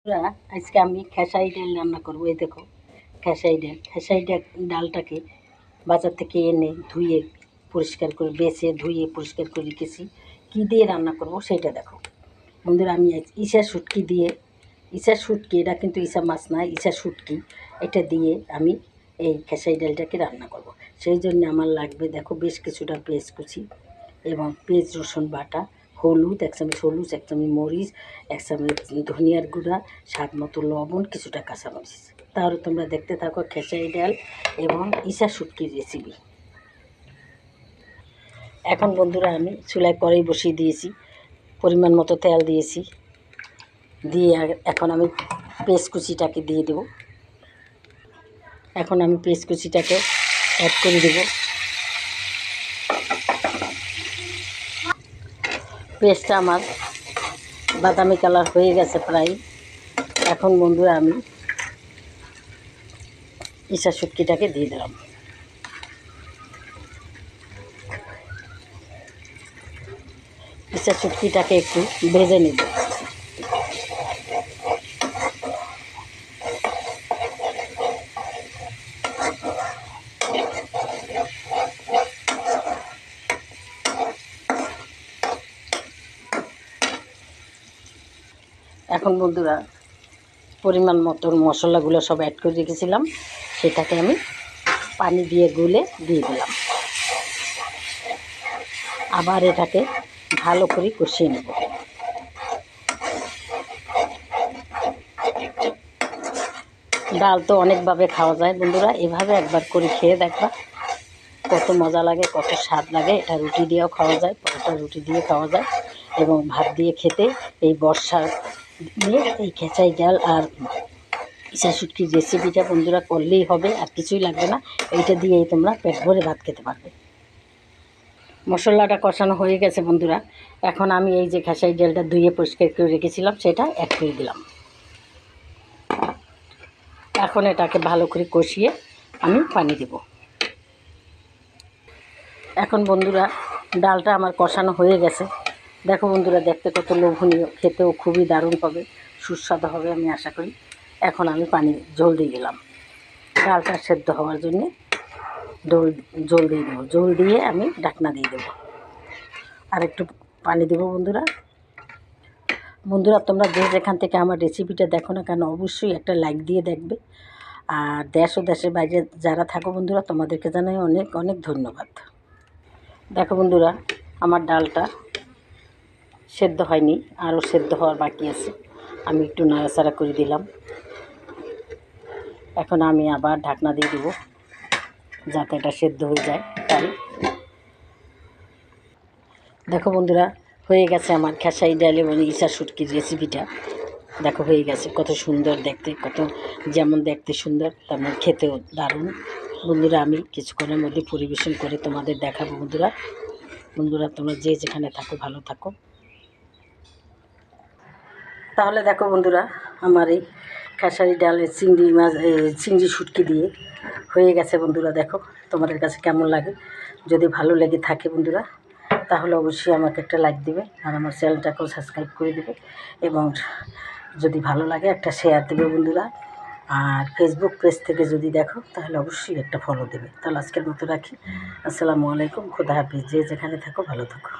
বন্ধুরা, আজকে আমি খেসারি ডাল রান্না করবো। এই দেখো খেসারি ডালটাকে বাজার থেকে এনে ধুয়ে পরিষ্কার করে ধুয়ে পরিষ্কার করে রেখেছি। কী দিয়ে রান্না করব সেটা দেখো বন্ধুরা। আমি ইসা শুটকি, এটা কিন্তু ইসা মাছ না, ইসা শুটকি, এটা দিয়ে আমি এই খেসারি ডালটাকে রান্না করব। সেই জন্য আমার লাগবে দেখো বেশ কিছুটা পেঁয়াজ কুচি এবং পেঁয়াজ রসুন বাটা, হলুদ, 1 চামচ হলুদ, 1 চামচ মরিচ, 1 চামচ ধনিয়ার গুঁড়া, স্বাদ মতো লবণ, কিছুটা কাঁচামরিচ। তাহলে তোমরা দেখতে থাকো খেসারি ডাল এবং ইসা শুটকির রেসিপি। এখন বন্ধুরা আমি চুলায় কড়াই বসিয়ে দিয়েছি, পরিমাণ মতো তেল দিয়েছি, দিয়ে এখন আমি পেঁয়াজ কুচিটাকে দিয়ে দেব। এখন আমি পেঁয়াজ কুচিটাকে অ্যাড করে দেব। পেঁয়াজটা আমার বাদামি কালার হয়ে গেছে প্রায়। এখন বন্ধুরা আমি ইসা শুটকিটাকে দিয়ে দিলাম। ইসা শুটকিটাকে একটু ভেজে নেব। এখন বন্ধুরা পরিমাণ মতো মশলাগুলো সব অ্যাড করে রেখেছিলাম, সেটাকে আমি পানি দিয়ে গুলে দিয়ে দিলাম। আবার এটাকে ভালো করে কষিয়ে নেব। ডাল তো অনেকভাবে খাওয়া যায় বন্ধুরা, এভাবে একবার করে খেয়ে দেখবা কত মজা লাগে, কত স্বাদ লাগে। এটা রুটি দিয়েও খাওয়া যায়, পরোটা রুটি দিয়ে খাওয়া যায় এবং ভাত দিয়ে খেতে এই বর্ষার দিয়ে এই খেসারি ডাল আর ইসা শুটকির রেসিপিটা বন্ধুরা করলেই হবে, আর কিছুই লাগবে না। এইটা দিয়েই তোমরা পেট ভরে ভাত খেতে পারবে। মশলাটা কষানো হয়ে গেছে বন্ধুরা। এখন আমি এই যে খেসারি ডালটা ধুয়ে পরিষ্কার করে রেখেছিলাম সেটা অ্যাড করে দিলাম। এখন এটাকে ভালো করে কষিয়ে আমি পানি দেব। এখন বন্ধুরা ডালটা আমার কষানো হয়ে গেছে। দেখো বন্ধুরা, দেখতে কত লোভনীয়, খেতেও খুবই দারুণ হবে, সুস্বাদু হবে আমি আশা করি। এখন আমি জল দিয়ে দিলাম ডালটা সেদ্ধ হওয়ার জন্যে। জল দিয়ে দেবো, জল দিয়ে আমি ঢাকনা দিয়ে দেবো। আর একটু পানি দেবো বন্ধুরা। তোমরা যেখান থেকে আমার রেসিপিটা দেখো না কেন, অবশ্যই একটা লাইক দিয়ে দেখবে। আর দেশ ও দেশের বাইরে যারা থাকো বন্ধুরা, তোমাদেরকে জানাই অনেক অনেক ধন্যবাদ। দেখো বন্ধুরা, আমার ডালটা সেদ্ধ হয়নি, আরও সেদ্ধ হওয়ার বাকি আছে। আমি একটু নাড়াচাড়া করে দিলাম। এখন আমি আবার ঢাকনা দিয়ে দেবো যাতে এটা সেদ্ধ হয়ে যায়। তাই দেখো বন্ধুরা, হয়ে গেছে আমার খেসারি ডাল এবং ইসা শুটকির রেসিপিটা। দেখো হয়ে গেছে, কত সুন্দর দেখতে, যেমন দেখতে সুন্দর তেমন খেতেও দারুণ। বন্ধুরা আমি কিছুক্ষণের মধ্যে পরিবেশন করে তোমাদের দেখাবো। বন্ধুরা তোমরা যে যেখানে থাকো ভালো থাকো। তাহলে দেখো বন্ধুরা, আমার এই খেসারি ডালের চিংড়ি শুটকি দিয়ে হয়ে গেছে বন্ধুরা। দেখো তোমাদের কাছে কেমন লাগে, যদি ভালো লেগে থাকে বন্ধুরা তাহলে অবশ্যই আমাকে একটা লাইক দেবে, আর আমার চ্যানেলটাকেও সাবস্ক্রাইব করে দেবে, এবং যদি ভালো লাগে একটা শেয়ার দেবে বন্ধুরা। আর ফেসবুক পেজ থেকে যদি দেখো তাহলে অবশ্যই একটা ফলো দেবে। তাহলে আজকের মতো রাখি। আসসালামু আলাইকুম, খোদা হাফিজ। যে যেখানে থাকো ভালো থাকো।